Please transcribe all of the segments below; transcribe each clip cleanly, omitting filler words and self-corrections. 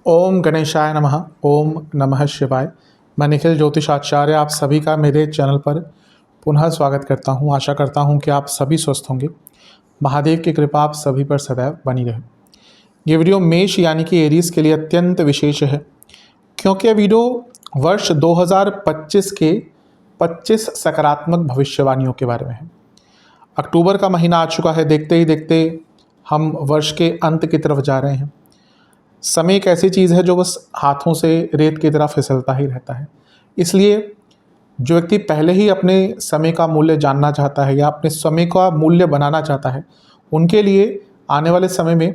ओम गणेशाय नमः। ओम नमः शिवाय। मैं निखिल ज्योतिषाचार्य आप सभी का मेरे चैनल पर पुनः स्वागत करता हूं। आशा करता हूं कि आप सभी स्वस्थ होंगे। महादेव की कृपा आप सभी पर सदैव बनी रहे। ये वीडियो मेष यानी कि एरीज के लिए अत्यंत विशेष है, क्योंकि यह वीडियो वर्ष 2025 के 25 सकारात्मक भविष्यवाणियों के बारे में है। अक्टूबर का महीना आ चुका है, देखते ही देखते हम वर्ष के अंत की तरफ जा रहे हैं। समय एक ऐसी चीज़ है जो बस हाथों से रेत की तरह फिसलता ही रहता है। इसलिए जो व्यक्ति पहले ही अपने समय का मूल्य जानना चाहता है या अपने समय का मूल्य बनाना चाहता है, उनके लिए आने वाले समय में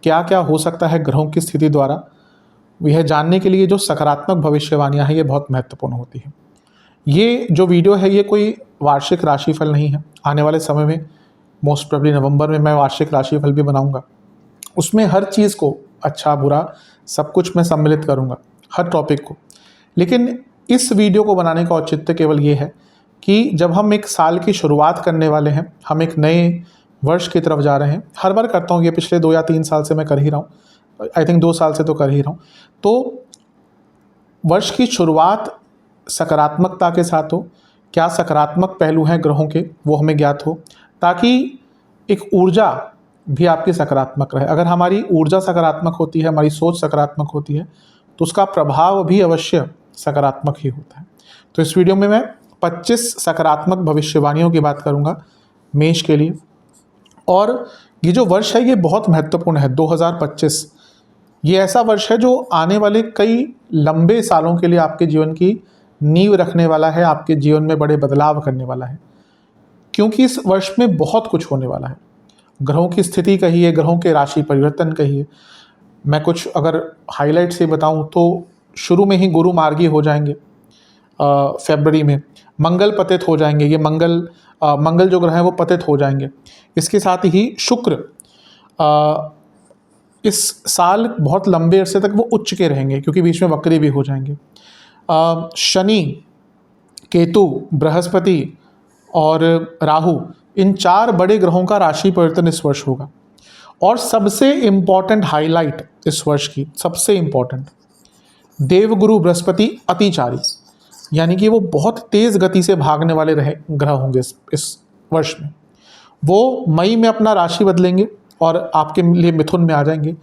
क्या क्या हो सकता है ग्रहों की स्थिति द्वारा, यह जानने के लिए जो सकारात्मक भविष्यवाणियाँ हैं ये बहुत महत्वपूर्ण होती हैं। ये जो वीडियो है ये कोई वार्षिक राशिफल नहीं है। आने वाले समय में मोस्ट प्रोबेबली नवंबर में मैं वार्षिक राशिफल भी बनाऊंगा। उसमें हर चीज़ को, अच्छा बुरा सब कुछ मैं सम्मिलित करूंगा, हर टॉपिक को। लेकिन इस वीडियो को बनाने का औचित्य केवल ये है कि जब हम एक साल की शुरुआत करने वाले हैं, हम एक नए वर्ष की तरफ जा रहे हैं। हर बार करता हूँ, ये पिछले 2 या 3 साल से मैं कर ही रहा हूँ। आई थिंक 2 साल से तो कर ही रहा हूँ। तो वर्ष की शुरुआत सकारात्मकता के साथ हो। क्या सकारात्मक पहलू हैं ग्रहों के, वो हमें ज्ञात हो, ताकि एक ऊर्जा भी आपकी सकारात्मक रहे। अगर हमारी ऊर्जा सकारात्मक होती है, हमारी सोच सकारात्मक होती है, तो उसका प्रभाव भी अवश्य सकारात्मक ही होता है। तो इस वीडियो में मैं 25 सकारात्मक भविष्यवाणियों की बात करूंगा मेष के लिए। और ये जो वर्ष है ये बहुत महत्वपूर्ण है। 2025 ये ऐसा वर्ष है जो आने वाले कई लंबे सालों के लिए आपके जीवन की नींव रखने वाला है, आपके जीवन में बड़े बदलाव करने वाला है। क्योंकि इस वर्ष में बहुत कुछ होने वाला है। ग्रहों की स्थिति कहिए, ग्रहों के राशि परिवर्तन कहिए। मैं कुछ अगर हाईलाइट से बताऊं तो शुरू में ही गुरु मार्गी हो जाएंगे फरवरी में। मंगल पतित हो जाएंगे। ये मंगल जो ग्रह हैं वो पतित हो जाएंगे। इसके साथ ही शुक्र इस साल बहुत लंबे अरसे तक वो उच्च के रहेंगे, क्योंकि बीच में वक्री भी हो जाएंगे। शनि, केतु, बृहस्पति और राहु, इन 4 बड़े ग्रहों का राशि परिवर्तन इस वर्ष होगा। और सबसे इम्पॉर्टेंट हाईलाइट इस वर्ष की, सबसे इम्पॉर्टेंट, देवगुरु बृहस्पति अतिचारी, यानी कि वो बहुत तेज गति से भागने वाले ग्रह होंगे इस वर्ष में। वो मई में अपना राशि बदलेंगे और आपके लिए मिथुन में आ जाएंगे।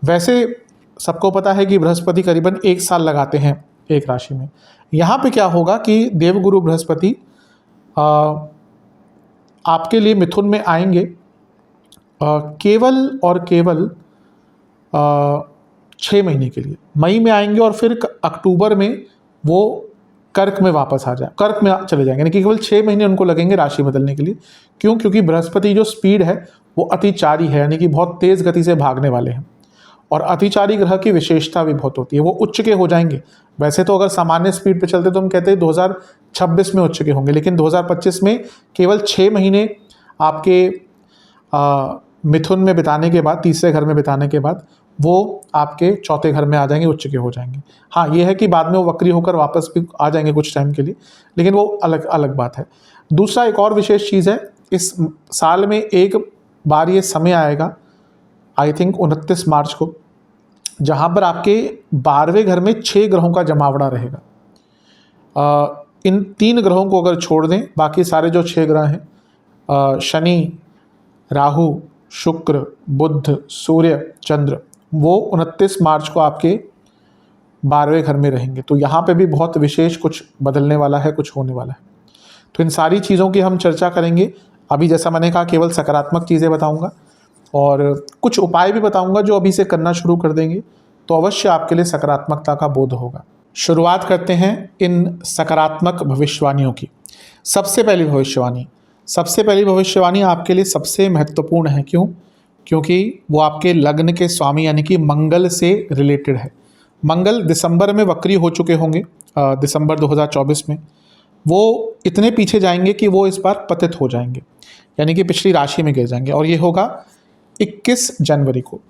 वैसे सबको पता है कि बृहस्पति करीबन 1 साल लगाते हैं एक राशि में। यहाँ पे क्या होगा कि देवगुरु बृहस्पति आपके लिए मिथुन में आएंगे केवल और केवल 6 महीने के लिए। मई में आएंगे और फिर अक्टूबर में वो कर्क में वापस आ जाए, कर्क में चले जाएंगे। यानी कि केवल 6 महीने उनको लगेंगे राशि बदलने के लिए। क्यों? क्योंकि बृहस्पति जो स्पीड है वो अतिचारी है, यानी कि बहुत तेज़ गति से भागने वाले हैं। और अतिचारी ग्रह की विशेषता भी बहुत होती है, वो उच्च के हो जाएंगे। वैसे तो अगर सामान्य स्पीड पे चलते तो हम कहते हैं 2026 में उच्च के होंगे, लेकिन 2025 में केवल 6 महीने आपके मिथुन में बिताने के बाद, तीसरे घर में बिताने के बाद वो आपके चौथे घर में आ जाएंगे, उच्च के हो जाएंगे। हाँ, ये है कि बाद में वो वक्री होकर वापस भी आ जाएंगे कुछ टाइम के लिए, लेकिन वो अलग अलग बात है। दूसरा एक और विशेष चीज़ है, इस साल में एक बार ये समय आएगा, आई थिंक 29 मार्च को, जहाँ पर आपके 12वें घर में 6 ग्रहों का जमावड़ा रहेगा। इन 3 ग्रहों को अगर छोड़ दें, बाकी सारे जो 6 ग्रह हैं, शनि, राहु, शुक्र, बुध, सूर्य, चंद्र, वो 29 मार्च को आपके 12वें घर में रहेंगे। तो यहाँ पे भी बहुत विशेष कुछ बदलने वाला है, कुछ होने वाला है। तो इन सारी चीज़ों की हम चर्चा करेंगे। अभी जैसा मैंने कहा केवल सकारात्मक चीज़ें बताऊँगा और कुछ उपाय भी बताऊँगा जो अभी से करना शुरू कर देंगे तो अवश्य आपके लिए सकारात्मकता का बोध होगा। शुरुआत करते हैं इन सकारात्मक भविष्यवाणियों की। सबसे पहली भविष्यवाणी आपके लिए सबसे महत्वपूर्ण है। क्यों? क्योंकि वो आपके लग्न के स्वामी यानी कि मंगल से रिलेटेड है। मंगल दिसंबर में वक्री हो चुके होंगे, दिसंबर 2024 में। वो इतने पीछे जाएंगे कि वो इस बार पतित हो जाएंगे, यानी कि पिछली राशि में गिर जाएंगे। और ये होगा 21 जनवरी को।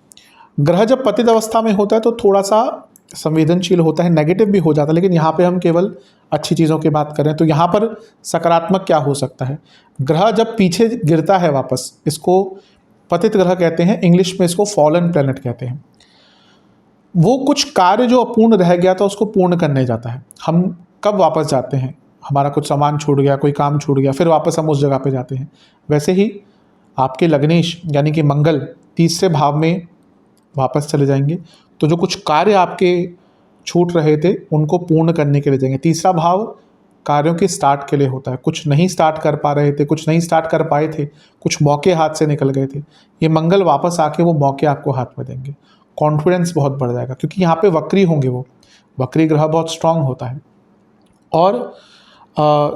ग्रह जब पतित अवस्था में होता है तो थोड़ा सा संवेदनशील होता है, नेगेटिव भी हो जाता है, लेकिन यहाँ पे हम केवल अच्छी चीज़ों की बात करें तो यहाँ पर सकारात्मक क्या हो सकता है। ग्रह जब पीछे गिरता है वापस, इसको पतित ग्रह कहते हैं, इंग्लिश में इसको फॉलन प्लैनेट कहते हैं। वो कुछ कार्य जो अपूर्ण रह गया था उसको पूर्ण करने जाता है। हम कब वापस जाते हैं, हमारा कुछ सामान छूट गया, कोई काम छूट गया, फिर वापस हम उस जगह पे जाते हैं। वैसे ही आपके लग्नेश यानी कि मंगल तीसरे भाव में वापस चले जाएंगे, तो जो कुछ कार्य आपके छूट रहे थे उनको पूर्ण करने के लिए जाएंगे। तीसरा भाव कार्यों के स्टार्ट के लिए होता है। कुछ नहीं स्टार्ट कर पा रहे थे, कुछ नहीं स्टार्ट कर पाए थे, कुछ मौके हाथ से निकल गए थे, ये मंगल वापस आके वो मौके आपको हाथ में देंगे। कॉन्फिडेंस बहुत बढ़ जाएगा, क्योंकि यहाँ पे वक्री होंगे, वो वक्री ग्रह बहुत स्ट्रांग होता है। और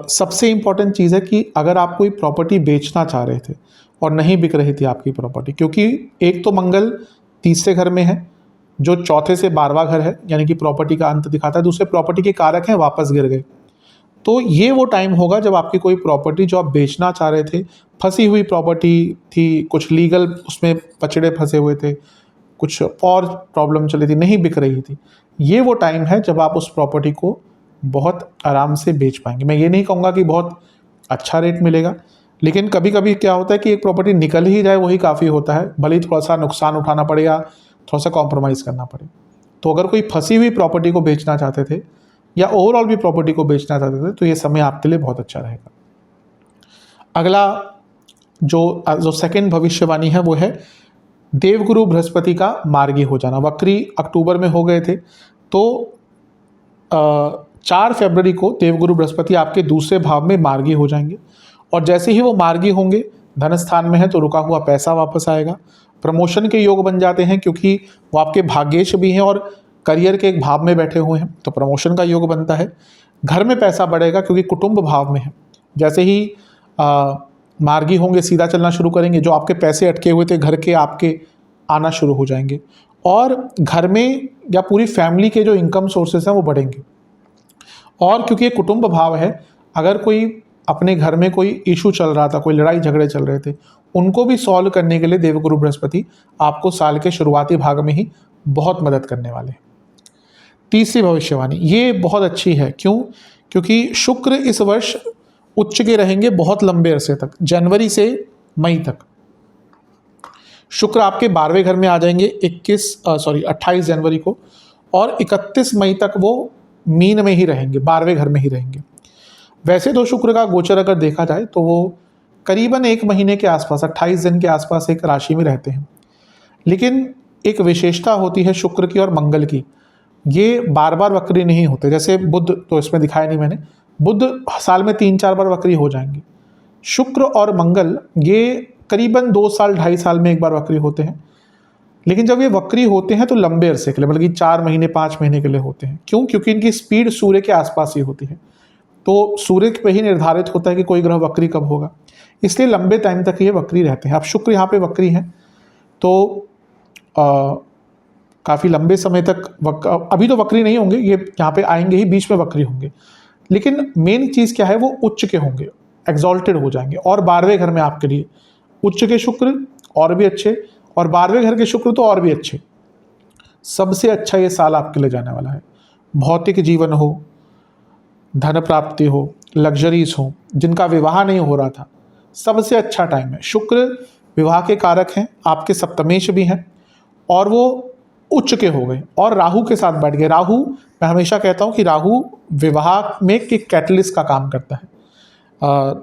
सबसे इम्पॉर्टेंट चीज़ है कि अगर आप कोई प्रॉपर्टी बेचना चाह रहे थे और नहीं बिक रही थी आपकी प्रॉपर्टी, क्योंकि एक तो मंगल तीसरे घर में है जो चौथे से 12वां घर है, यानी कि प्रॉपर्टी का अंत दिखाता है। दूसरे प्रॉपर्टी के कारक हैं वापस गिर गए, तो ये वो टाइम होगा जब आपकी कोई प्रॉपर्टी जो आप बेचना चाह रहे थे, फंसी हुई प्रॉपर्टी थी, कुछ लीगल उसमें पचड़े फंसे हुए थे, कुछ और प्रॉब्लम चली थी, नहीं बिक रही थी, ये वो टाइम है जब आप उस प्रॉपर्टी को बहुत आराम से बेच पाएंगे। मैं ये नहीं कहूँगा कि बहुत अच्छा रेट मिलेगा, लेकिन कभी कभी क्या होता है कि एक प्रॉपर्टी निकल ही जाए वही काफ़ी होता है, भले ही थोड़ा सा नुकसान उठाना पड़ेगा, थोड़ा सा कॉम्प्रोमाइज़ करना पड़े। तो अगर कोई फंसी हुई प्रॉपर्टी को बेचना चाहते थे या ओवरऑल भी प्रॉपर्टी को बेचना चाहते थे, तो ये समय आपके लिए बहुत अच्छा रहेगा। अगला जो सेकंड भविष्यवाणी है वो है देवगुरु बृहस्पति का मार्गी हो जाना। वक्री अक्टूबर में हो गए थे, तो 4 फरवरी को देवगुरु बृहस्पति आपके दूसरे भाव में मार्गी हो जाएंगे, और जैसे ही वो मार्गी होंगे, धन स्थान में है तो रुका हुआ पैसा वापस आएगा। प्रमोशन के योग बन जाते हैं, क्योंकि वो आपके भाग्येश भी हैं और करियर के एक भाव में बैठे हुए हैं, तो प्रमोशन का योग बनता है। घर में पैसा बढ़ेगा क्योंकि कुटुंब भाव में है। जैसे ही मार्गी होंगे, सीधा चलना शुरू करेंगे, जो आपके पैसे अटके हुए थे घर के, आपके आना शुरू हो जाएंगे, और घर में या पूरी फैमिली के जो इनकम सोर्सेस हैं वो बढ़ेंगे। और क्योंकि ये कुटुंब भाव है, अगर कोई अपने घर में कोई इशू चल रहा था, कोई लड़ाई झगड़े चल रहे थे, उनको भी सॉल्व करने के लिए देवगुरु बृहस्पति आपको साल के शुरुआती भाग में ही बहुत मदद करने वाले हैं। तीसरी भविष्यवाणी ये बहुत अच्छी है, क्यों? क्योंकि शुक्र इस वर्ष उच्च के रहेंगे बहुत लंबे अरसे तक, जनवरी से मई तक। शुक्र आपके 12वें घर में आ जाएंगे 28 जनवरी को, और 31 मई तक वो मीन में ही रहेंगे, 12वें घर में ही रहेंगे। वैसे तो शुक्र का गोचर अगर देखा जाए तो वो करीबन 1 महीने के आसपास, 28 दिन के आसपास एक राशि में रहते हैं, लेकिन एक विशेषता होती है शुक्र की और मंगल की, ये बार बार वक्री नहीं होते। जैसे बुध तो इसमें दिखाया नहीं मैंने, बुध साल में 3-4 बार वक्री हो जाएंगे। शुक्र और मंगल ये करीबन 2 साल 2.5 साल में एक बार वक्री होते हैं, लेकिन जब ये वक्री होते हैं तो लंबे अरसे के लिए, मतलब कि 4 महीने 5 महीने के लिए होते हैं। क्यों? क्योंकि इनकी स्पीड सूर्य के आसपास ही होती है, तो सूर्य पे ही निर्धारित होता है कि कोई ग्रह वक्री कब होगा, इसलिए लंबे टाइम तक ये वक्री रहते हैं। अब शुक्र यहाँ पे वक्री हैं तो काफ़ी लंबे समय तक अभी तो वक्री नहीं होंगे, ये यहाँ पे आएंगे ही, बीच में वक्री होंगे, लेकिन मेन चीज़ क्या है, वो उच्च के होंगे, एग्जॉल्टेड हो जाएंगे। और 12वें घर में आपके लिए उच्च के शुक्र और भी अच्छे, और 12वें घर के शुक्र तो और भी अच्छे। सबसे अच्छा ये साल आपके लिए जाने वाला है। भौतिक जीवन हो, धन प्राप्ति हो, लग्जरीज हो, जिनका विवाह नहीं हो रहा था, सबसे अच्छा टाइम है। शुक्र विवाह के कारक हैं, आपके सप्तमेश भी हैं, और वो उच्च के हो गए और राहु के साथ बैठ गए। राहु, मैं हमेशा कहता हूँ कि राहु विवाह में एक कैटलिस्ट का काम करता है।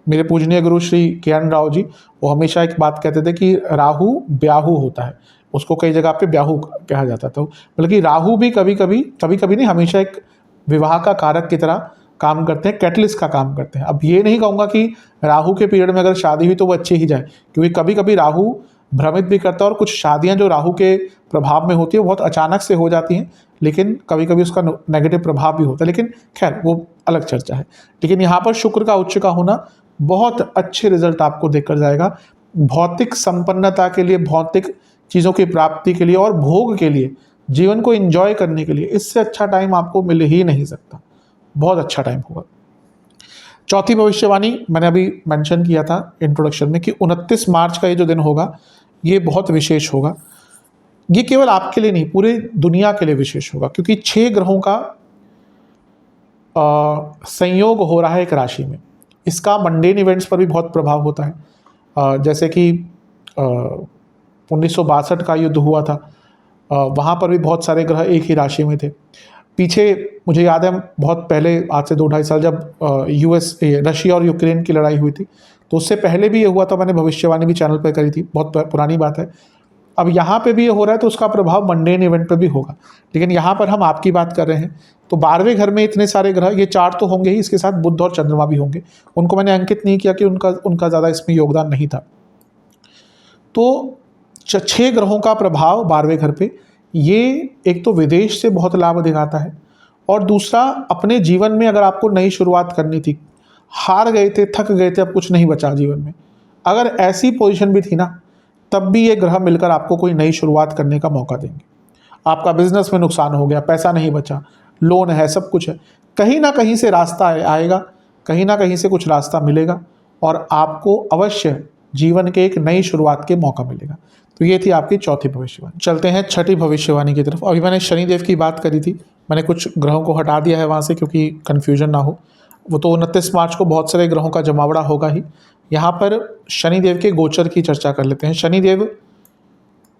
मेरे पूजनीय गुरु श्री किरण राव जी, वो हमेशा एक बात कहते थे कि राहु ब्याहु होता है, उसको कई जगह पे ब्याहु कहा जाता था, बल्कि राहु भी कभी कभी नहीं, हमेशा एक विवाह का कारक की तरह काम करते हैं, कैटलिस्ट का काम करते हैं। अब ये नहीं कहूँगा कि राहु के पीरियड में अगर शादी हुई तो वो अच्छी ही जाए, क्योंकि कभी कभी राहु भ्रमित भी करता है, और कुछ शादियां जो राहु के प्रभाव में होती है वो बहुत अचानक से हो जाती हैं, लेकिन कभी कभी उसका नेगेटिव प्रभाव भी होता है, लेकिन खैर वो अलग चर्चा है। लेकिन यहाँ पर शुक्र का उच्च का होना बहुत अच्छे रिजल्ट आपको देकर जाएगा, भौतिक संपन्नता के लिए, भौतिक चीज़ों की प्राप्ति के लिए और भोग के लिए, जीवन को एंजॉय करने के लिए इससे अच्छा टाइम आपको मिल ही नहीं सकता। बहुत अच्छा टाइम होगा। चौथी भविष्यवाणी मैंने अभी मेंशन किया था इंट्रोडक्शन में कि 29 मार्च का ये जो दिन होगा ये बहुत विशेष होगा। ये केवल आपके लिए नहीं, पूरे दुनिया के लिए विशेष होगा, क्योंकि 6 ग्रहों का संयोग हो रहा है एक राशि में। इसका मंडेन इवेंट्स पर भी बहुत प्रभाव होता है। जैसे कि 1962 का युद्ध हुआ था, वहाँ पर भी बहुत सारे ग्रह एक ही राशि में थे। पीछे मुझे याद है बहुत पहले, आज से 2-2.5 साल, जब रशिया और यूक्रेन की लड़ाई हुई थी, तो उससे पहले भी ये हुआ था। मैंने भविष्यवाणी भी चैनल पर करी थी, बहुत पुरानी बात है। अब यहाँ पे भी ये हो रहा है तो उसका प्रभाव मंडेन इवेंट पे भी होगा, लेकिन यहाँ पर हम आपकी बात कर रहे हैं। तो 12वें घर में इतने सारे ग्रह, ये 4 तो होंगे ही, इसके साथ बुध और चंद्रमा भी होंगे। उनको मैंने अंकित नहीं किया कि उनका ज़्यादा इसमें योगदान नहीं था। तो 6 ग्रहों का प्रभाव 12वें घर पे, ये एक तो विदेश से बहुत लाभ दिखाता है, और दूसरा अपने जीवन में अगर आपको नई शुरुआत करनी थी, हार गए थे, थक गए थे, अब कुछ नहीं बचा जीवन में, अगर ऐसी पोजीशन भी थी ना, तब भी ये ग्रह मिलकर आपको कोई नई शुरुआत करने का मौका देंगे। आपका बिजनेस में नुकसान हो गया, पैसा नहीं बचा, लोन है, सब कुछ है, कहीं ना कहीं से रास्ता आएगा, कहीं ना कहीं से कुछ रास्ता मिलेगा, और आपको अवश्य जीवन के एक नई शुरुआत के मौका मिलेगा। तो ये थी आपकी चौथी भविष्यवाणी। चलते हैं छठी भविष्यवाणी की तरफ। अभी मैंने शनिदेव की बात करी थी, मैंने कुछ ग्रहों को हटा दिया है वहाँ से क्योंकि कन्फ्यूजन ना हो। वो तो 29 मार्च को बहुत सारे ग्रहों का जमावड़ा होगा ही। यहाँ पर शनिदेव के गोचर की चर्चा कर लेते हैं। शनिदेव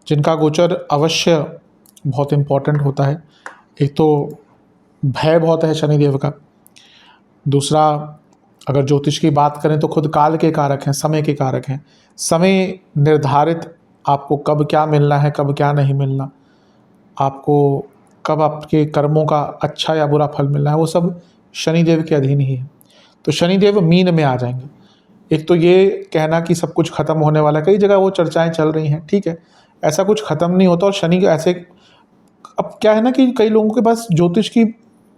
जिनका गोचर अवश्य बहुत इम्पोर्टेंट होता है, एक तो भय बहुत है शनिदेव का, दूसरा अगर ज्योतिष की बात करें तो खुद काल के कारक हैं, समय के कारक हैं। समय निर्धारित, आपको कब क्या मिलना है, कब क्या नहीं मिलना, आपको कब आपके कर्मों का अच्छा या बुरा फल मिलना है, वो सब शनिदेव के अधीन ही है। तो शनिदेव मीन में आ जाएंगे। एक तो ये कहना कि सब कुछ खत्म होने वाला है, कई जगह वो चर्चाएं चल रही हैं, ठीक है, ऐसा कुछ खत्म नहीं होता। और शनि के ऐसे, अब क्या है ना कि कई लोगों के पास ज्योतिष की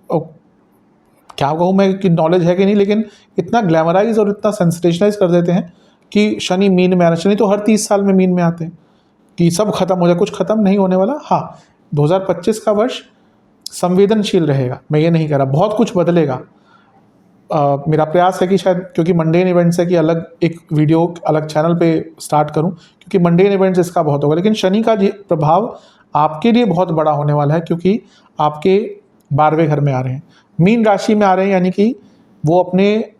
क्या कहूँ मैं कि नॉलेज है कि नहीं, लेकिन इतना ग्लैमराइज और इतना सेंसेशनलाइज कर देते हैं कि शनि मीन में आना। शनि तो हर 30 साल में मीन में आते हैं कि सब खत्म हो जाए, कुछ खत्म नहीं होने वाला। हाँ, 2025 का वर्ष संवेदनशील रहेगा, मैं ये नहीं कह रहा, बहुत कुछ बदलेगा। मेरा प्रयास है कि शायद, क्योंकि मंडेन इवेंट्स है, कि अलग एक वीडियो अलग चैनल पे स्टार्ट करूं, क्योंकि मंडेन इवेंट्स इसका बहुत होगा। लेकिन शनि का प्रभाव आपके लिए बहुत बड़ा होने वाला है, क्योंकि आपके 12वें घर में आ रहे हैं, मीन राशि में आ रहे हैं, यानी कि वो अपने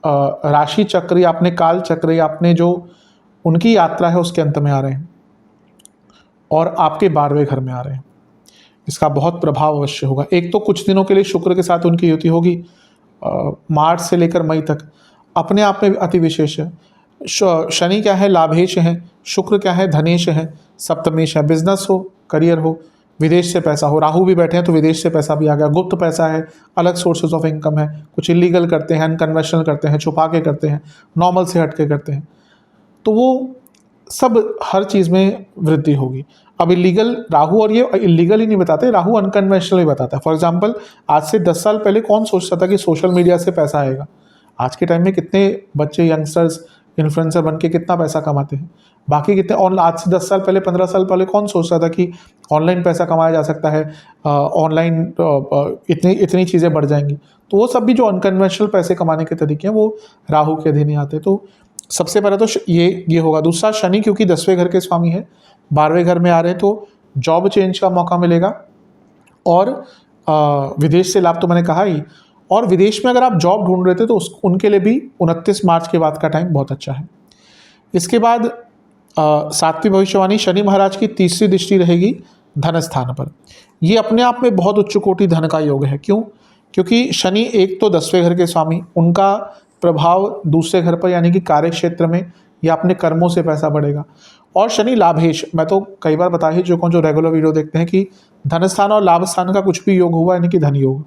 राशि चक्र या अपने काल चक्र या अपने जो उनकी यात्रा है उसके अंत में आ रहे हैं, और आपके 12वें घर में आ रहे हैं। इसका बहुत प्रभाव अवश्य होगा। एक तो कुछ दिनों के लिए शुक्र के साथ उनकी युति होगी, मार्च से लेकर मई तक, अपने आप में अति विशेष है। शनि क्या है, लाभेश है, शुक्र क्या है, धनेश है, सप्तमेश है। बिजनेस हो, करियर हो, विदेश से पैसा हो, राहु भी बैठे हैं तो विदेश से पैसा भी आ गया, गुप्त पैसा है, अलग सोर्सेज ऑफ इनकम है, कुछ इलीगल करते हैं, अनकन्वेंशनल करते हैं, छुपा के करते हैं, नॉर्मल से हट के करते हैं, तो वो सब हर चीज़ में वृद्धि होगी। अब इलीगल राहु, और ये इलीगल ही नहीं बताते, राहु अनकन्वेंशनल ही बताता है। फॉर एग्जांपल, आज से 10 साल पहले कौन सोचता था कि सोशल मीडिया से पैसा आएगा? आज के टाइम में कितने बच्चे, यंगस्टर्स, इन्फ्लुएंसर बन के कितना पैसा कमाते हैं। बाकी कितने आज से 10 साल पहले, 15 साल पहले कौन सोचता था कि ऑनलाइन पैसा कमाया जा सकता है, ऑनलाइन इतनी चीज़ें बढ़ जाएंगी। तो वो सब भी जो अनकन्वेंशनल पैसे कमाने के तरीके हैं, वो राहु के अधीन ही आते हैं। तो सबसे पहले तो ये होगा। दूसरा, शनि क्योंकि 10वें घर के स्वामी है, 12वें घर में आ रहे हैं, तो जॉब चेंज का मौका मिलेगा, और विदेश से लाभ तो मैंने कहा ही। और विदेश में अगर आप जॉब ढूंढ रहे थे तो उनके लिए भी 29 मार्च के बाद का टाइम बहुत अच्छा है। इसके बाद 7वीं भविष्यवाणी, शनि महाराज की तीसरी दृष्टि रहेगी धन स्थान पर। ये अपने आप में बहुत उच्च कोटि धन का योग है। क्यों? क्योंकि शनि एक तो 10वें घर के स्वामी, उनका प्रभाव दूसरे घर पर, यानी कि कार्य क्षेत्र में या अपने कर्मों से पैसा बढ़ेगा। और शनि लाभेश, मैं तो कई बार बता ही चुका हूं जो रेगुलर वीडियो देखते हैं, कि धन स्थान और लाभ स्थान का कुछ भी योग हुआ यानी कि धन योग।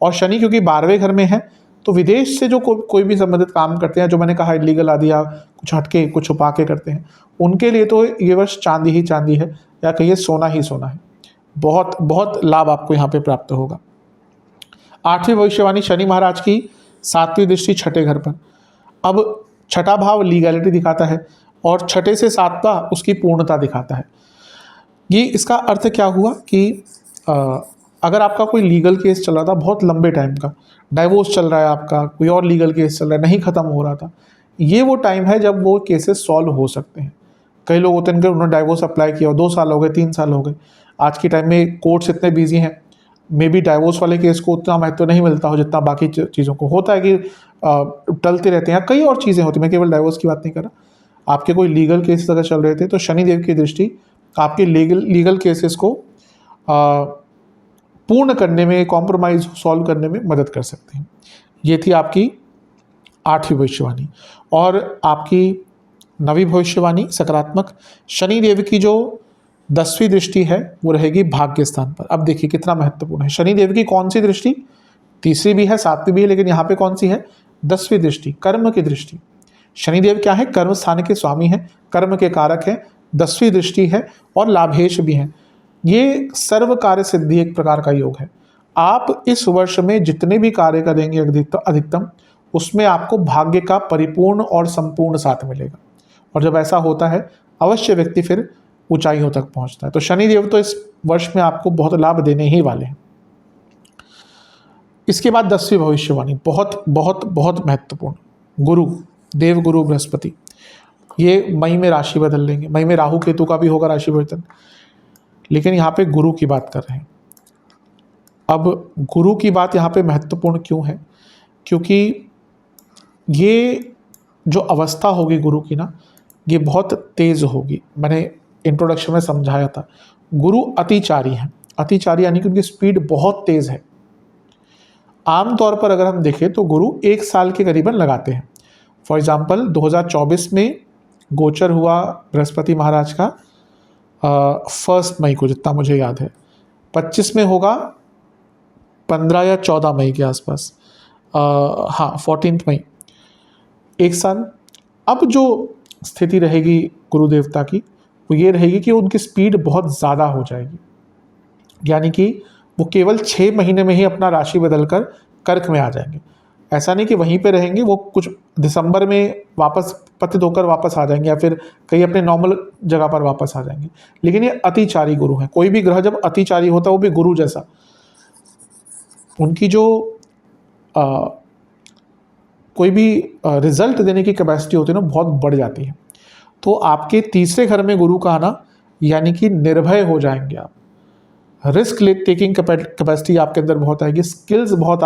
और शनि क्योंकि 12वें घर में है, तो विदेश से जो कोई भी संबंधित काम करते हैं, जो मैंने कहा इलीगल आदि या कुछ हटके कुछ छुपा के करते हैं, उनके लिए तो ये वर्ष चांदी ही चांदी है, या कहिए सोना ही सोना है। बहुत बहुत लाभ आपको यहाँ पे प्राप्त होगा। 8वीं भविष्यवाणी, शनि महाराज की 7वीं दृष्टि छठे घर पर। अब छठा भाव लीगैलिटी दिखाता है, और छठे से 7वां उसकी पूर्णता दिखाता है। ये इसका अर्थ क्या हुआ कि अगर आपका कोई लीगल केस चल रहा था बहुत लंबे टाइम का, डाइवोर्स चल रहा है आपका, कोई और लीगल केस चल रहा है, नहीं ख़त्म हो रहा था, ये वो टाइम है जब वो केसेस सॉल्व हो सकते हैं। कई लोग होते हैं कि उन्होंने डाइवोर्स अप्लाई किया, 2 साल हो गए, 3 साल हो गए। आज के टाइम में कोर्ट्स इतने बिजी हैं, मे बी डाइवोर्स वाले केस को उतना महत्व नहीं मिलता हो जितना बाकी चीज़ों को होता है, कि टलते रहते हैं। कई और चीज़ें होती हैं, मैं केवल डाइवोर्स की बात नहीं कर रहा। आपके कोई लीगल केसेस अगर चल रहे थे तो शनि देव की दृष्टि आपके लीगल केसेस को पूर्ण करने में, कॉम्प्रोमाइज़ सॉल्व करने में मदद कर सकते हैं। ये थी आपकी 8वीं भविष्यवाणी। और आपकी 9वीं भविष्यवाणी सकारात्मक, शनि देव की जो 10वीं दृष्टि है वो रहेगी भाग्य स्थान पर। अब देखिए कितना महत्वपूर्ण है, शनि देव की कौन सी दृष्टि, तीसरी भी है, 7वीं भी है, लेकिन यहाँ पे कौन सी है, 10वीं दृष्टि, कर्म की दृष्टि। शनिदेव क्या है, कर्म स्थान के स्वामी हैं, कर्म के कारक हैं, 10वीं दृष्टि है और लाभेश भी हैं। ये सर्व कार्य सिद्धि एक प्रकार का योग है। आप इस वर्ष में जितने भी कार्य करेंगे अधिकतम उसमें आपको भाग्य का परिपूर्ण और संपूर्ण साथ मिलेगा, और जब ऐसा होता है अवश्य व्यक्ति फिर ऊंचाइयों तक पहुंचता है। तो शनिदेव तो इस वर्ष में आपको बहुत लाभ देने ही वाले हैं। इसके बाद 10वीं भविष्यवाणी बहुत बहुत बहुत महत्वपूर्ण, गुरु, देव गुरु बृहस्पति। ये मई में राशि बदल लेंगे, मई में राहु केतु का भी होगा राशि परिवर्तन, लेकिन यहाँ पे गुरु की बात कर रहे हैं। अब गुरु की बात यहाँ पे महत्वपूर्ण क्यों है, क्योंकि ये जो अवस्था होगी गुरु की ना, ये बहुत तेज होगी। मैंने इंट्रोडक्शन में समझाया था, गुरु अतिचारी हैं। अतिचारी यानी कि उनकी स्पीड बहुत तेज है। आमतौर पर अगर हम देखें तो गुरु 1 साल के करीबन लगाते हैं। फॉर एग्जाम्पल 2024 में गोचर हुआ बृहस्पति महाराज का 1 मई को, जितना मुझे याद है। 25 में होगा 15 या 14 मई के आसपास, हाँ 14 मई, 1 साल। अब जो स्थिति रहेगी गुरु देवता की वो ये रहेगी कि उनकी स्पीड बहुत ज़्यादा हो जाएगी, यानी कि वो केवल 6 महीने में ही अपना राशि बदलकर कर्क में आ जाएंगे। ऐसा नहीं कि वहीं पे रहेंगे, वो कुछ दिसंबर में वापस पतित होकर वापस आ जाएंगे या फिर कहीं अपने नॉर्मल जगह पर वापस आ जाएंगे। लेकिन ये अतिचारी गुरु हैं। कोई भी ग्रह जब अतिचारी होता है वो भी गुरु जैसा, उनकी जो कोई भी रिजल्ट देने की कैपेसिटी होती है ना, बहुत बढ़ जाती है। तो आपके तीसरे घर में गुरु का आना यानी कि निर्भय हो जाएंगे आप, रिस्क टेकिंग कैपेसिटी आपके अंदर बहुत आएगी, स्किल्स बहुत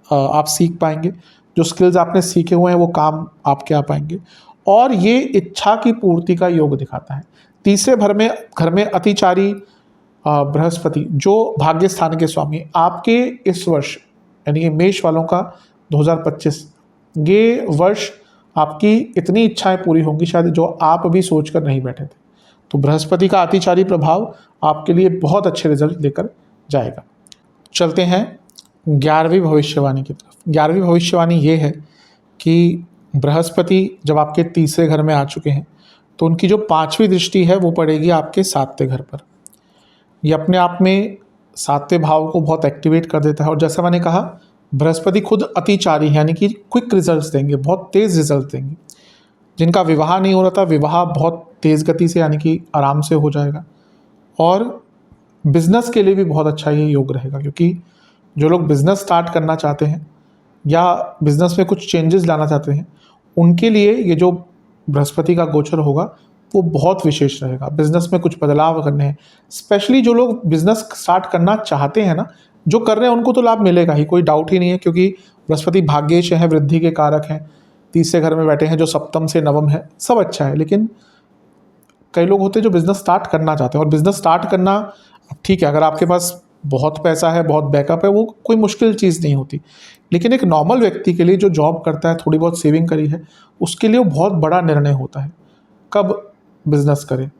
आप सीख पाएंगे, जो स्किल्स आपने सीखे हुए हैं वो काम आपके आ पाएंगे, और ये इच्छा की पूर्ति का योग दिखाता है। तीसरे घर में अतिचारी बृहस्पति जो भाग्य स्थान के स्वामी, आपके इस वर्ष यानी कि मेष वालों का 2025 ये वर्ष आपकी इतनी इच्छाएं पूरी होंगी शायद जो आप अभी सोचकर नहीं बैठे थे। तो बृहस्पति का अतिचारी प्रभाव आपके लिए बहुत अच्छे रिजल्ट लेकर जाएगा। चलते हैं 11वीं भविष्यवाणी की तरफ। 11वीं भविष्यवाणी ये है कि बृहस्पति जब आपके तीसरे घर में आ चुके हैं तो उनकी जो 5वीं दृष्टि है वो पड़ेगी आपके 7वें घर पर। ये अपने आप में 7वें भाव को बहुत एक्टिवेट कर देता है, और जैसा मैंने कहा बृहस्पति खुद अतिचारी है, यानी कि क्विक रिजल्ट्स देंगे, बहुत तेज़ रिजल्ट देंगे। जिनका विवाह नहीं हो रहा था, विवाह बहुत तेज़ गति से यानी कि आराम से हो जाएगा। और बिज़नेस के लिए भी बहुत अच्छा ये योग रहेगा, क्योंकि जो लोग बिज़नेस स्टार्ट करना चाहते हैं या बिज़नेस में कुछ चेंजेस लाना चाहते हैं उनके लिए ये जो बृहस्पति का गोचर होगा वो बहुत विशेष रहेगा। बिज़नेस में कुछ बदलाव करने हैं, स्पेशली जो लोग बिज़नेस स्टार्ट करना चाहते हैं ना, जो कर रहे हैं उनको तो लाभ मिलेगा ही, कोई डाउट ही नहीं है, क्योंकि बृहस्पति भाग्येश है, वृद्धि के कारक हैं, तीसरे घर में बैठे हैं जो सप्तम से नवम है, सब अच्छा है। लेकिन कई लोग होते हैं जो बिज़नेस स्टार्ट करना चाहते हैं, और बिज़नेस स्टार्ट करना ठीक है, अगर आपके पास बहुत पैसा है, बहुत बैकअप है, वो कोई मुश्किल चीज़ नहीं होती। लेकिन एक नॉर्मल व्यक्ति के लिए जो जॉब करता है, थोड़ी बहुत सेविंग करी है, उसके लिए वो बहुत बड़ा निर्णय होता है कब बिज़नेस करें।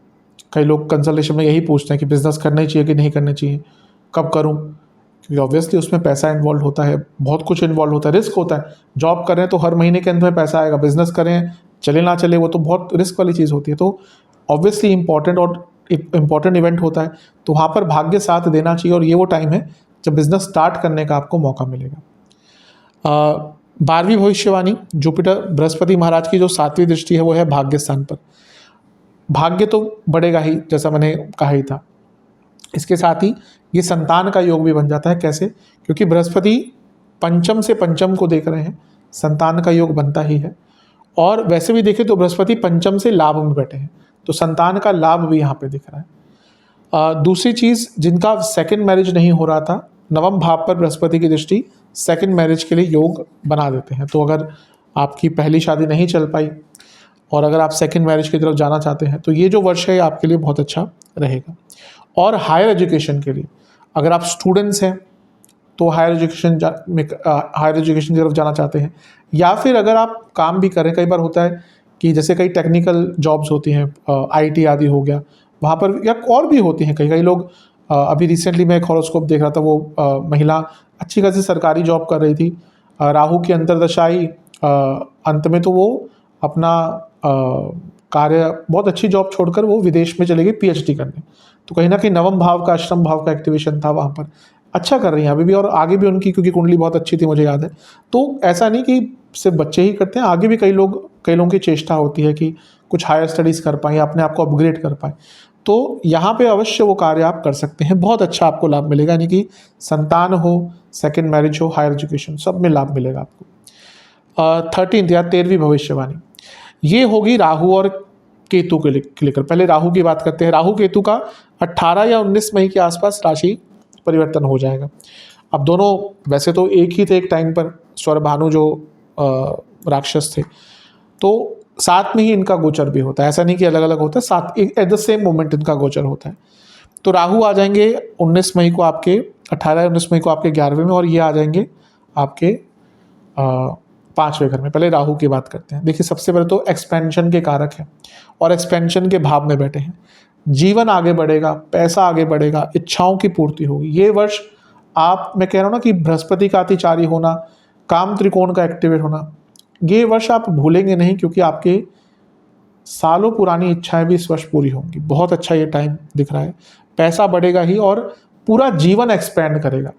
कई लोग कंसल्टेशन में यही पूछते हैं कि बिज़नेस करना चाहिए कि नहीं करना चाहिए, कब करूं, क्योंकि ऑब्वियसली उसमें पैसा इन्वॉल्व होता है, बहुत कुछ इन्वॉल्व होता है, रिस्क होता है। जॉब कर रहे हैं तो हर महीने के अंत में पैसा आएगा, बिज़नेस करें चले ना चले वो तो बहुत रिस्क वाली चीज़ होती है। तो ऑब्वियसली इम्पॉर्टेंट इवेंट होता है, तो वहाँ पर भाग्य साथ देना चाहिए, और ये वो टाइम है जब बिज़नेस स्टार्ट करने का आपको मौका मिलेगा। 12वीं भविष्यवाणी, जुपिटर बृहस्पति महाराज की जो 7वीं दृष्टि है वो है भाग्य स्थान पर। भाग्य तो बढ़ेगा ही, जैसा मैंने कहा ही था। इसके साथ ही ये संतान का योग भी बन जाता है। कैसे? क्योंकि बृहस्पति पंचम से पंचम को देख रहे हैं, संतान का योग बनता ही है। और वैसे भी देखें तो बृहस्पति पंचम से लाभ में बैठे हैं, तो संतान का लाभ भी यहाँ पे दिख रहा है। दूसरी चीज़, जिनका सेकंड मैरिज नहीं हो रहा था, नवम भाव पर बृहस्पति की दृष्टि सेकंड मैरिज के लिए योग बना देते हैं। तो अगर आपकी पहली शादी नहीं चल पाई और अगर आप सेकंड मैरिज की तरफ जाना चाहते हैं तो ये जो वर्ष है आपके लिए बहुत अच्छा रहेगा। और हायर एजुकेशन के लिए अगर आप स्टूडेंट्स हैं तो हायर एजुकेशन की तरफ जाना चाहते हैं, या फिर अगर आप काम भी करें, कई बार होता है कि जैसे कई टेक्निकल जॉब्स होती हैं, आईटी आदि हो गया, वहाँ पर या और भी होती हैं कई लोग। अभी रिसेंटली मैं एक हॉरोस्कोप देख रहा था, वो महिला अच्छी खासी सरकारी जॉब कर रही थी, राहु की अंतर्दशा आई, अंत में तो वो अपना कार्य बहुत अच्छी जॉब छोड़कर वो विदेश में चले गई पीएचडी करने। तो कहीं ना कहीं नवम भाव का, अष्टम भाव का एक्टिवेशन था वहाँ पर, अच्छा कर रही हैं अभी भी, और आगे भी उनकी क्योंकि कुंडली बहुत अच्छी थी मुझे याद है। तो ऐसा नहीं कि सिर्फ बच्चे ही करते हैं, आगे भी कई लोगों की चेष्टा होती है कि कुछ हायर स्टडीज़ कर पाएँ, अपने आप को अपग्रेड कर पाएँ। तो यहाँ पे अवश्य वो कार्य आप कर सकते हैं, बहुत अच्छा आपको लाभ मिलेगा। यानी कि संतान हो, सेकेंड मैरिज हो, हायर एजुकेशन, सब में लाभ मिलेगा आपको। 13th या 13वीं भविष्यवाणी ये होगी राहु और केतु के लेकर। पहले राहु की बात करते हैं। राहु केतु का 18 या 19 मई के आसपास राशि परिवर्तन हो जाएगा। अब दोनों वैसे तो एक ही थे एक टाइम पर, स्वरभानु जो राक्षस थे, तो साथ में ही इनका गोचर भी होता है, ऐसा नहीं कि अलग अलग होता है, साथ एट द सेम मोमेंट इनका गोचर होता है। तो राहु आ जाएंगे 19 मई को आपके, 18 या 19 मई को आपके 11वें में, और ये आ जाएंगे आपके 5वें घर में। पहले राहु की बात करते हैं। देखिए सबसे पहले तो एक्सपेंशन के कारक हैं और एक्सपेंशन के भाव में बैठे हैं। जीवन आगे बढ़ेगा, पैसा आगे बढ़ेगा, इच्छाओं की पूर्ति होगी। ये वर्ष आप, मैं कह रहा हूँ ना कि बृहस्पति का अतिचारी होना, काम त्रिकोण का एक्टिवेट होना, ये वर्ष आप भूलेंगे नहीं, क्योंकि आपके सालों पुरानी इच्छाएं भी इस वर्ष पूरी होंगी। बहुत अच्छा ये टाइम दिख रहा है। पैसा बढ़ेगा ही और पूरा जीवन एक्सपेंड करेगा,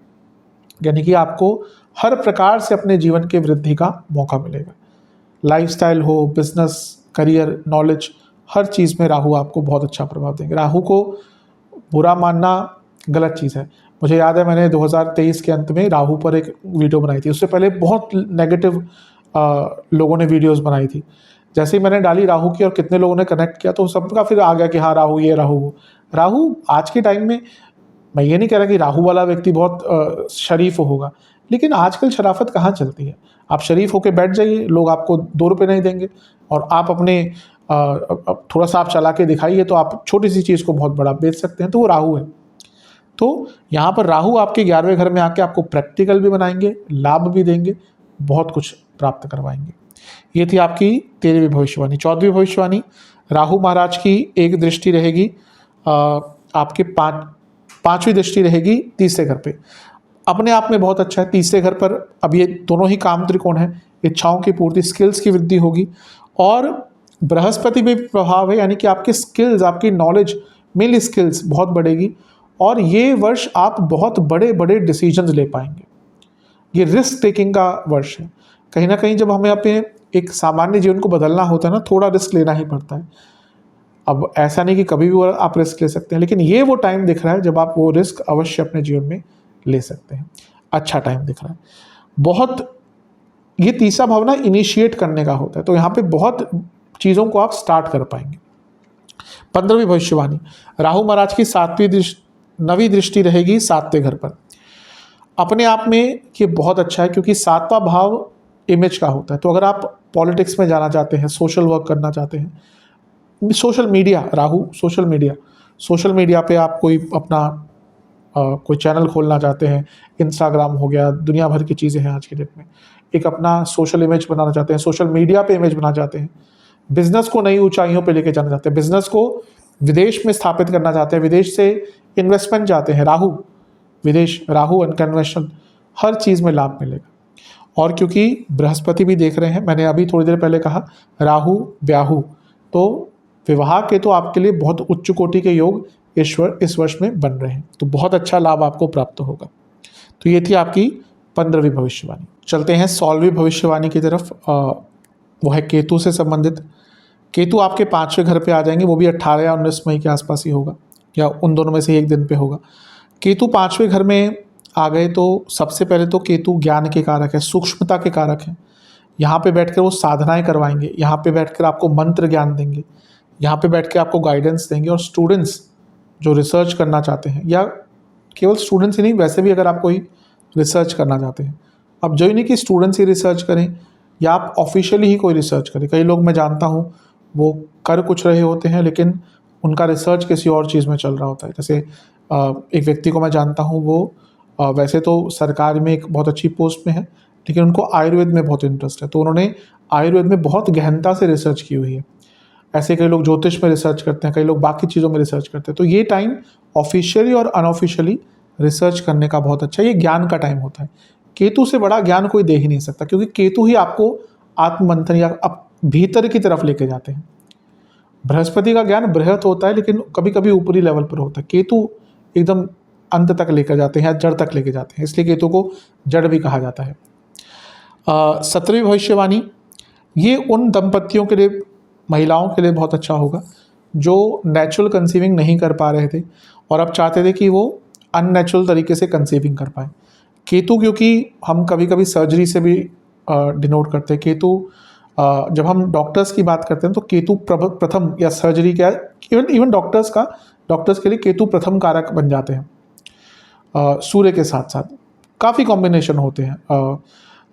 यानी कि आपको हर प्रकार से अपने जीवन के वृद्धि का मौका मिलेगा। लाइफस्टाइल हो, बिजनेस, करियर, नॉलेज, हर चीज़ में राहु आपको बहुत अच्छा प्रभाव देंगे। राहु को बुरा मानना गलत चीज़ है। मुझे याद है मैंने 2023 के अंत में राहु पर एक वीडियो बनाई थी। उससे पहले बहुत नेगेटिव लोगों ने वीडियोस बनाई थी। जैसे ही मैंने डाली राहु की और कितने लोगों ने कनेक्ट किया, तो सबका फिर आ गया कि हाँ राहु ये, राहु वो। राहु आज के टाइम में, मैं ये नहीं कह रहा कि राहु वाला व्यक्ति बहुत शरीफ होगा, लेकिन आजकल शराफत कहाँ चलती है। आप शरीफ होकर बैठ जाइए, लोग आपको 2 रुपये नहीं देंगे, और आप अपने थोड़ा सा आप चला के दिखाइए तो आप छोटी सी चीज़ को बहुत बड़ा बेच सकते हैं। तो वो राहु है। तो यहाँ पर राहु आपके 11वें घर में आके आपको प्रैक्टिकल भी बनाएंगे, लाभ भी देंगे, बहुत कुछ प्राप्त करवाएंगे। ये थी आपकी 13वीं भविष्यवाणी। 14वीं भविष्यवाणी, राहु महाराज की एक दृष्टि रहेगी आपके 5वीं दृष्टि रहेगी 30 घर पे। अपने आप में बहुत अच्छा है। 30 घर पर अब ये दोनों ही काम त्रिकोण है, इच्छाओं की पूर्ति, स्किल्स की वृद्धि होगी, और बृहस्पति में प्रभाव है, यानी कि आपके स्किल्स, आपकी नॉलेज, मेन स्किल्स बहुत बढ़ेगी, और ये वर्ष आप बहुत बड़े बड़े डिसीजंस ले पाएंगे। ये रिस्क टेकिंग का वर्ष है। कहीं ना कहीं जब हमें अपने एक सामान्य जीवन को बदलना होता है ना, थोड़ा रिस्क लेना ही पड़ता है। अब ऐसा नहीं कि कभी भी आप रिस्क ले सकते हैं, लेकिन ये वो टाइम दिख रहा है जब आप वो रिस्क अवश्य अपने जीवन में ले सकते हैं। अच्छा टाइम दिख रहा है बहुत। ये तीसरा भाव ना इनिशिएट करने का होता है, तो यहाँ पे बहुत चीज़ों को आप स्टार्ट कर पाएंगे। 15वीं भविष्यवाणी, राहु महाराज की 9वीं दृष्टि रहेगी 7वें घर पर। अपने आप में ये बहुत अच्छा है, क्योंकि 7वां भाव इमेज का होता है। तो अगर आप पॉलिटिक्स में जाना चाहते हैं, सोशल वर्क करना चाहते हैं, social media, Rahu social media पे आप कोई अपना कोई चैनल खोलना चाहते हैं, इंस्टाग्राम हो गया, दुनिया भर की चीज़ें हैं आज की डेट में, एक अपना सोशल इमेज बनाना चाहते हैं, सोशल मीडिया पे इमेज बनाना चाहते हैं, बिजनेस को नई ऊंचाइयों पे लेके जाना चाहते हैं, बिजनेस को विदेश में स्थापित करना चाहते हैं, विदेश से इन्वेस्टमेंट चाहते हैं, राहु अनकन्वेंशनल, हर चीज़ में लाभ मिलेगा। और क्योंकि बृहस्पति भी देख रहे हैं, मैंने अभी थोड़ी देर पहले कहा राहु व्याहु, तो विवाह के तो आपके लिए बहुत उच्च कोटि के योग इस वर्ष में बन रहे हैं, तो बहुत अच्छा लाभ आपको प्राप्त होगा। तो ये थी आपकी 15वीं भविष्यवाणी। चलते हैं 16वीं भविष्यवाणी की तरफ। वो है केतु से संबंधित। केतु आपके 5वें घर पे आ जाएंगे, वो भी 18 या 19 मई के आसपास ही होगा, या उन दोनों में से एक दिन पे होगा। केतु 5वें घर में आ गए तो सबसे पहले तो केतु ज्ञान के कारक है, सूक्ष्मता के कारक हैं। यहाँ पे बैठकर वो साधनाएं करवाएंगे, यहाँ पे बैठकर आपको मंत्र ज्ञान देंगे, यहाँ पे बैठ के आपको गाइडेंस देंगे। और स्टूडेंट्स जो रिसर्च करना चाहते हैं, या केवल स्टूडेंट्स ही नहीं, वैसे भी अगर आप कोई रिसर्च करना चाहते हैं, अब जो ही नहीं कि स्टूडेंट्स ही रिसर्च करें या आप ऑफिशियली ही कोई रिसर्च करें। कई लोग मैं जानता हूँ वो कर कुछ रहे होते हैं लेकिन उनका रिसर्च किसी और चीज़ में चल रहा होता है। जैसे एक व्यक्ति को मैं जानता हूँ, वो वैसे तो सरकार में एक बहुत अच्छी पोस्ट में है, लेकिन उनको आयुर्वेद में बहुत इंटरेस्ट है, तो उन्होंने आयुर्वेद में बहुत गहनता से रिसर्च की हुई है। ऐसे कई लोग ज्योतिष में रिसर्च करते हैं, कई लोग बाकी चीज़ों में रिसर्च करते हैं। तो ये टाइम ऑफिशियली और अनऑफिशियली रिसर्च करने का बहुत अच्छा, ये ज्ञान का टाइम होता है। केतु से बड़ा ज्ञान कोई दे ही नहीं सकता, क्योंकि केतु ही आपको आत्ममंथन या भीतर की तरफ लेके जाते हैं। बृहस्पति का ज्ञान बृहत होता है, लेकिन कभी कभी ऊपरी लेवल पर होता है। केतु एकदम अंत तक लेकर जाते हैं, जड़ तक लेके जाते हैं, इसलिए केतु को जड़ भी कहा जाता है। 17वीं भविष्यवाणी, ये उन दंपतियों के लिए, महिलाओं के लिए बहुत अच्छा होगा जो नेचुरल कंसीविंग नहीं कर पा रहे थे और अब चाहते थे कि वो अननेचुरल तरीके से कंसीविंग कर पाए। केतु, क्योंकि हम कभी कभी सर्जरी से भी डिनोट करते हैं। केतु जब हम डॉक्टर्स की बात करते हैं तो केतु प्रथम, या सर्जरी क्या, इवन डॉक्टर्स के लिए केतु प्रथम कारक बन जाते हैं सूर्य के साथ साथ। काफ़ी कॉम्बिनेशन होते हैं,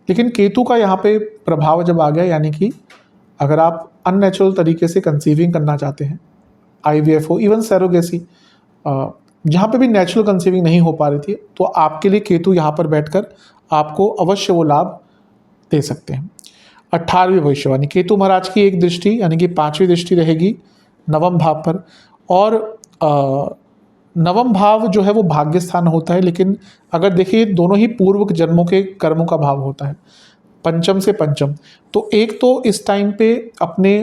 लेकिन केतु का यहाँ पे प्रभाव जब आ गया, यानी कि अगर आप अननेचुरल तरीके से कंसीविंग करना चाहते हैं, IVF हो, इवन सैरोगेसी, जहाँ पे भी नेचुरल कंसीविंग नहीं हो पा रही थी, तो आपके लिए केतु यहाँ पर बैठकर आपको अवश्य वो लाभ दे सकते हैं। 18वीं भविष्यवाणी, केतु महाराज की एक दृष्टि यानी कि 5वीं दृष्टि रहेगी नवम भाव पर, और नवम भाव जो है वो भाग्य स्थान होता है, लेकिन अगर देखिए दोनों ही पूर्व जन्मों के कर्मों का भाव होता है, पंचम से पंचम। तो एक तो इस टाइम पे अपने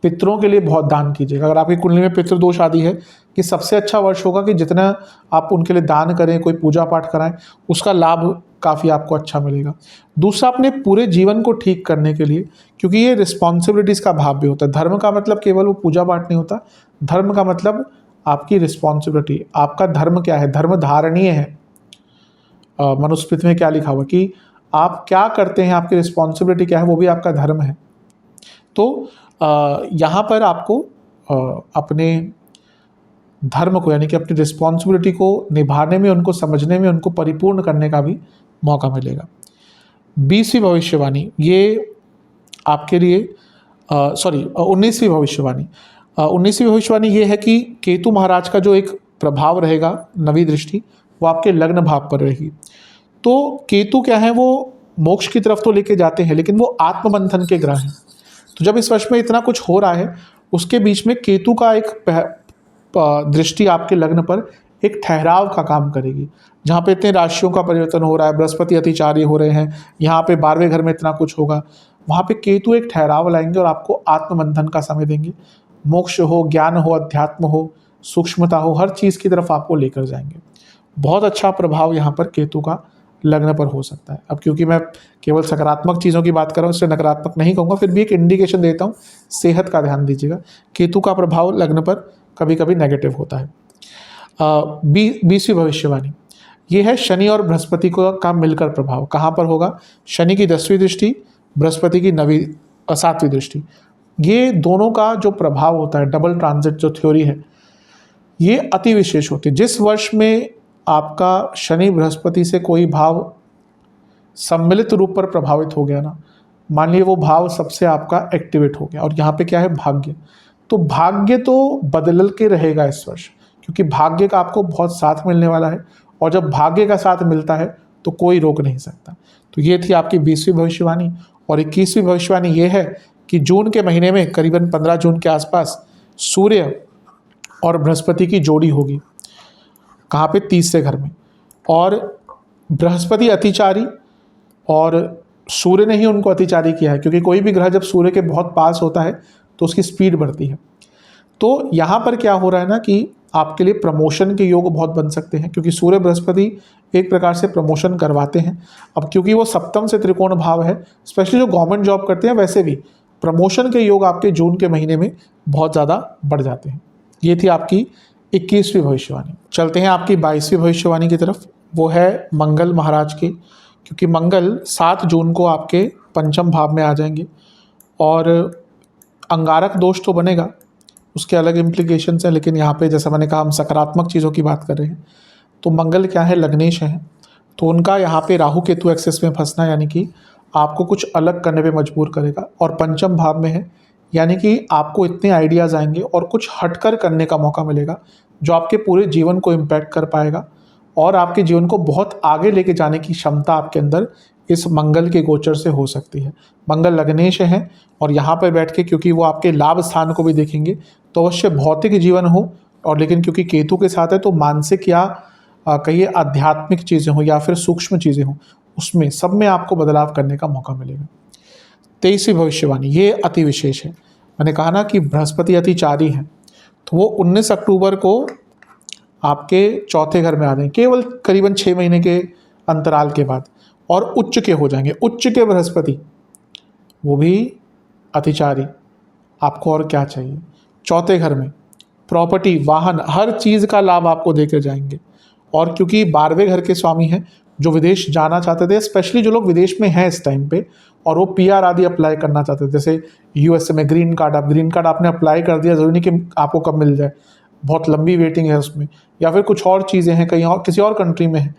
पितरों के लिए बहुत दान कीजिएगा। अगर आपकी कुंडली में पितृ दोष आदि है, कि सबसे अच्छा वर्ष होगा कि जितना आप उनके लिए दान करें, कोई पूजा पाठ कराएं, उसका लाभ काफ़ी आपको अच्छा मिलेगा। दूसरा, अपने पूरे जीवन को ठीक करने के लिए, क्योंकि ये रिस्पॉन्सिबिलिटीज़ का भाव भी होता है। धर्म का मतलब केवल वो पूजा पाठ नहीं होता, धर्म का मतलब आपकी रिस्पॉन्सिबिलिटी। आपका धर्म क्या है? धर्म धारणीय है। मनुस्मृति में क्या लिखा हुआ कि आप क्या करते हैं, आपकी रिस्पॉन्सिबिलिटी क्या है, वो भी आपका धर्म है। तो यहाँ पर आपको अपने धर्म को, यानी कि अपनी रिस्पॉन्सिबिलिटी को निभाने में, उनको समझने में, उनको परिपूर्ण करने का भी मौका मिलेगा। 20वीं भविष्यवाणी, ये आपके लिए 19वीं भविष्यवाणी, 19वीं भविष्यवाणी ये है कि केतु महाराज का जो एक प्रभाव रहेगा, नवी दृष्टि, वो आपके लग्न भाव पर रहेगी। तो केतु क्या है, वो मोक्ष की तरफ तो लेके जाते हैं, लेकिन वो आत्मबंधन के ग्रह हैं। तो जब इस वर्ष में इतना कुछ हो रहा है, उसके बीच में केतु का एक दृष्टि आपके लग्न पर एक ठहराव का काम करेगी। जहाँ पे इतने राशियों का परिवर्तन हो रहा है, बृहस्पति अतिचारी हो रहे हैं, यहाँ पे 12वें घर में इतना कुछ होगा, वहाँ पे केतु एक ठहराव लाएंगे और आपको आत्मबंधन का समय देंगे। मोक्ष हो, ज्ञान हो, अध्यात्म हो, सूक्ष्मता हो, हर चीज़ की तरफ आपको लेकर जाएंगे। बहुत अच्छा प्रभाव यहाँ पर केतु का लग्न पर हो सकता है। अब क्योंकि मैं केवल सकारात्मक चीज़ों की बात कर रहा हूँ, इसलिए नकारात्मक नहीं कहूँगा, फिर भी एक इंडिकेशन देता हूँ, सेहत का ध्यान दीजिएगा। केतु का प्रभाव लग्न पर कभी कभी नेगेटिव होता है। 20वीं भविष्यवाणी, ये है शनि और बृहस्पति का मिलकर प्रभाव। कहाँ पर होगा? शनि की 10वीं दृष्टि, बृहस्पति की 7वीं दृष्टि। ये दोनों का जो प्रभाव होता है, डबल ट्रांजिट जो थ्योरी है, ये अति विशेष होती है। जिस वर्ष में आपका शनि बृहस्पति से कोई भाव सम्मिलित रूप पर प्रभावित हो गया ना, मान लीजिए वो भाव सबसे आपका एक्टिवेट हो गया, और यहाँ पे क्या है? भाग्य। तो भाग्य तो बदल के रहेगा इस वर्ष, क्योंकि भाग्य का आपको बहुत साथ मिलने वाला है, और जब भाग्य का साथ मिलता है तो कोई रोक नहीं सकता। तो ये थी आपकी 20वीं भविष्यवाणी। और 21वीं भविष्यवाणी ये है कि जून के महीने में करीबन 15 जून के आसपास सूर्य और बृहस्पति की जोड़ी होगी। कहाँ पे? 30 घर में। और बृहस्पति अतिचारी, और सूर्य ने ही उनको अतिचारी किया है, क्योंकि कोई भी ग्रह जब सूर्य के बहुत पास होता है तो उसकी स्पीड बढ़ती है। तो यहाँ पर क्या हो रहा है ना कि आपके लिए प्रमोशन के योग बहुत बन सकते हैं, क्योंकि सूर्य बृहस्पति एक प्रकार से प्रमोशन करवाते हैं। अब क्योंकि वो सप्तम से त्रिकोण भाव है, स्पेशली जो गवर्नमेंट जॉब करते हैं, वैसे भी प्रमोशन के योग आपके जून के महीने में बहुत ज़्यादा बढ़ जाते हैं। ये थी आपकी 21वीं भविष्यवाणी। चलते हैं आपकी 22वीं भविष्यवाणी की तरफ। वो है मंगल महाराज की, क्योंकि मंगल 7 जून को आपके पंचम भाव में आ जाएंगे, और अंगारक दोष तो बनेगा, उसके अलग इम्प्लीकेशंस हैं, लेकिन यहाँ पे जैसा मैंने कहा हम सकारात्मक चीज़ों की बात कर रहे हैं। तो मंगल क्या है? लग्नेश हैं, तो उनका यहाँ पे राहु केतु एक्सेस में फंसना, यानी कि आपको कुछ अलग करने पे मजबूर करेगा, और पंचम भाव में है, यानी कि आपको इतने आइडियाज़ आएंगे और कुछ हटकर करने का मौका मिलेगा जो आपके पूरे जीवन को इम्पैक्ट कर पाएगा और आपके जीवन को बहुत आगे लेके जाने की क्षमता आपके अंदर इस मंगल के गोचर से हो सकती है। मंगल लग्नेश है और यहाँ पर बैठ के क्योंकि वो आपके लाभ स्थान को भी देखेंगे तो अवश्य भौतिक जीवन हो, और लेकिन क्योंकि केतु के साथ है तो मानसिक या कहिए आध्यात्मिक चीज़ें हो या फिर सूक्ष्म चीज़ें हो, उसमें सब में आपको बदलाव करने का मौका मिलेगा। 23वीं भविष्यवाणी ये अति विशेष है। मैंने कहा ना कि बृहस्पति अतिचारी है, तो वो 19 अक्टूबर को आपके चौथे घर में आ जाएंगे केवल करीबन 6 महीने के अंतराल के बाद, और उच्च के हो जाएंगे। उच्च के बृहस्पति वो भी अतिचारी, आपको और क्या चाहिए। चौथे घर में प्रॉपर्टी, वाहन, हर चीज़ का लाभ आपको देकर जाएंगे। और क्योंकि 12वें घर के स्वामी हैं, जो विदेश जाना चाहते थे, स्पेशली जो लोग विदेश में हैं इस टाइम पे और वो पीआर आदि अप्लाई करना चाहते थे, जैसे यूएसए में ग्रीन कार्ड, आप ग्रीन कार्ड आपने अप्लाई कर दिया, ज़रूरी नहीं कि आपको कब मिल जाए, बहुत लंबी वेटिंग है उसमें, या फिर कुछ और चीज़ें हैं, कहीं और किसी और कंट्री में है,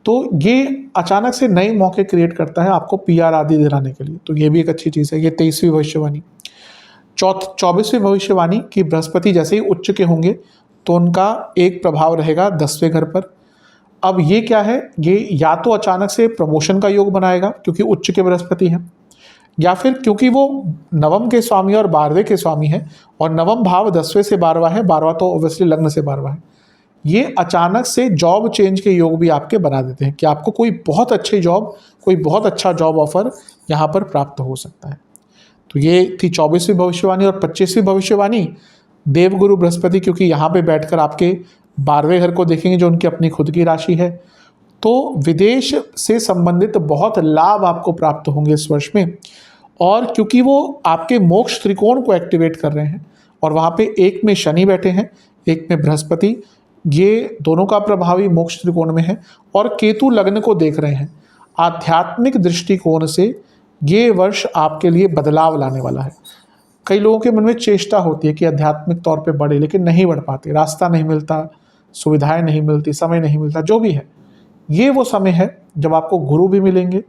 तो ये अचानक से नए मौके क्रिएट करता है आपको पीआर आदि दिलाने के लिए। तो ये भी एक अच्छी चीज़ है। ये 23वीं भविष्यवाणी। 24वीं भविष्यवाणी कि बृहस्पति जैसे ही उच्च के होंगे तो उनका एक प्रभाव रहेगा 10वें घर पर। अब ये क्या है, ये या तो अचानक से प्रमोशन का योग बनाएगा क्योंकि उच्च के बृहस्पति हैं, या फिर क्योंकि वो नवम के स्वामी और 12वें के स्वामी हैं, और नवम भाव 10वें से 12वां है, 12वां तो ऑब्वियसली लग्न से 12वां है। ये अचानक से जॉब चेंज के योग भी आपके बना देते हैं कि आपको कोई बहुत अच्छी जॉब, कोई बहुत अच्छा जॉब ऑफर यहाँ पर प्राप्त हो सकता है। तो ये थी 24वीं भविष्यवाणी। और 25वीं भविष्यवाणी देवगुरु बृहस्पति क्योंकि यहाँ पे बैठकर आपके 12वें घर को देखेंगे जो उनकी अपनी खुद की राशि है, तो विदेश से संबंधित बहुत लाभ आपको प्राप्त होंगे इस वर्ष में। और क्योंकि वो आपके मोक्ष त्रिकोण को एक्टिवेट कर रहे हैं और वहाँ पे एक में शनि बैठे हैं, एक में बृहस्पति, ये दोनों का प्रभावी मोक्ष त्रिकोण में है, और केतु लग्न को देख रहे हैं, आध्यात्मिक दृष्टिकोण से ये वर्ष आपके लिए बदलाव लाने वाला है। कई लोगों के मन में चेष्टा होती है कि आध्यात्मिक तौर पे बढ़े, लेकिन नहीं बढ़ पाते, रास्ता नहीं मिलता, सुविधाएं नहीं मिलती, समय नहीं मिलता, जो भी है। ये वो समय है जब आपको गुरु भी मिलेंगे।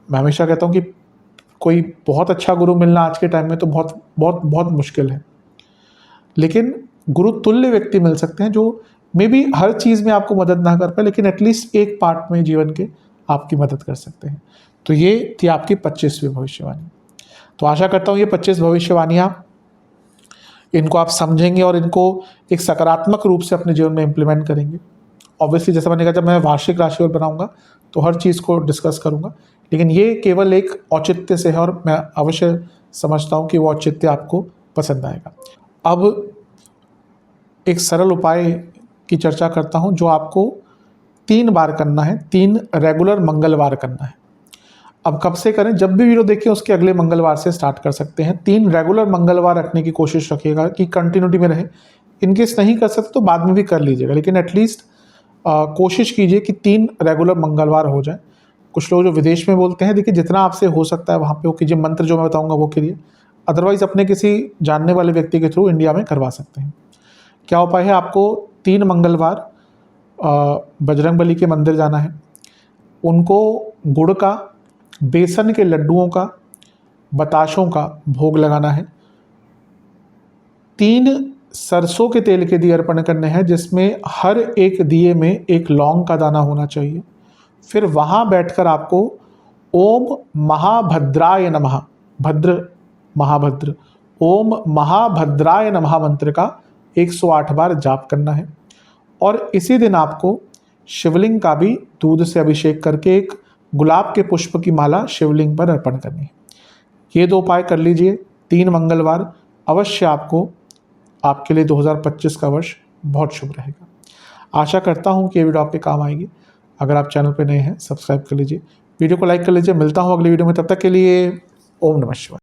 मैं हमेशा कहता हूँ कि कोई बहुत अच्छा गुरु मिलना आज के टाइम में तो बहुत बहुत बहुत मुश्किल है, लेकिन गुरु तुल्य व्यक्ति मिल सकते हैं जो मे बी हर चीज़ में आपको मदद ना कर पाए, लेकिन एटलीस्ट एक पार्ट में जीवन के आपकी मदद कर सकते हैं। तो ये थी आपकी 25वीं भविष्यवाणी। तो आशा करता हूँ ये 25 भविष्यवाणियाँ, इनको आप समझेंगे और इनको एक सकारात्मक रूप से अपने जीवन में इम्प्लीमेंट करेंगे। ऑब्वियसली जैसा मैंने कहा, जब मैं वार्षिक राशिफल बनाऊंगा तो हर चीज़ को डिस्कस करूंगा, लेकिन ये केवल एक औचित्य से है और मैं अवश्य समझता हूँ कि वो औचित्य आपको पसंद आएगा। अब एक सरल उपाय की चर्चा करता हूँ जो आपको 3 बार करना है, 3 रेगुलर मंगलवार करना है। अब कब से करें, जब भी वीडियो देखें उसके अगले मंगलवार से स्टार्ट कर सकते हैं। 3 रेगुलर मंगलवार रखने की कोशिश रखिएगा कि कंटिन्यूटी में रहे। इनकेस नहीं कर सकते तो बाद में भी कर लीजिएगा, लेकिन एटलीस्ट कोशिश कीजिए कि 3 रेगुलर मंगलवार हो जाए। कुछ लोग जो विदेश में बोलते हैं, देखिए जितना आपसे हो सकता है वहाँ पे वो कीजिए। मंत्र जो मैं बताऊँगा वो करिए, अदरवाइज़ अपने किसी जानने वाले व्यक्ति के थ्रू इंडिया में करवा सकते हैं। क्या उपाय है, आपको 3 मंगलवार बजरंगबली के मंदिर जाना है, उनको गुड़ का, बेसन के लड्डुओं का, बताशों का भोग लगाना है। 3 सरसों के तेल के दिए अर्पण करने हैं जिसमें हर एक दिए में एक लौंग का दाना होना चाहिए। फिर वहाँ बैठकर आपको ओम महाभद्राय नमः, भद्र महाभद्र, ओम महाभद्राय नमः मंत्र का 108 बार जाप करना है। और इसी दिन आपको शिवलिंग का भी दूध से अभिषेक करके एक गुलाब के पुष्प की माला शिवलिंग पर अर्पण करनी है। ये 2 उपाय कर लीजिए 3 मंगलवार, अवश्य आपको आपके लिए 2025 का वर्ष बहुत शुभ रहेगा। आशा करता हूँ कि ये वीडियो आपके काम आएगी। अगर आप चैनल पर नए हैं सब्सक्राइब कर लीजिए, वीडियो को लाइक कर लीजिए। मिलता हूँ अगली वीडियो में, तब तक के लिए ओम नमः शिवाय।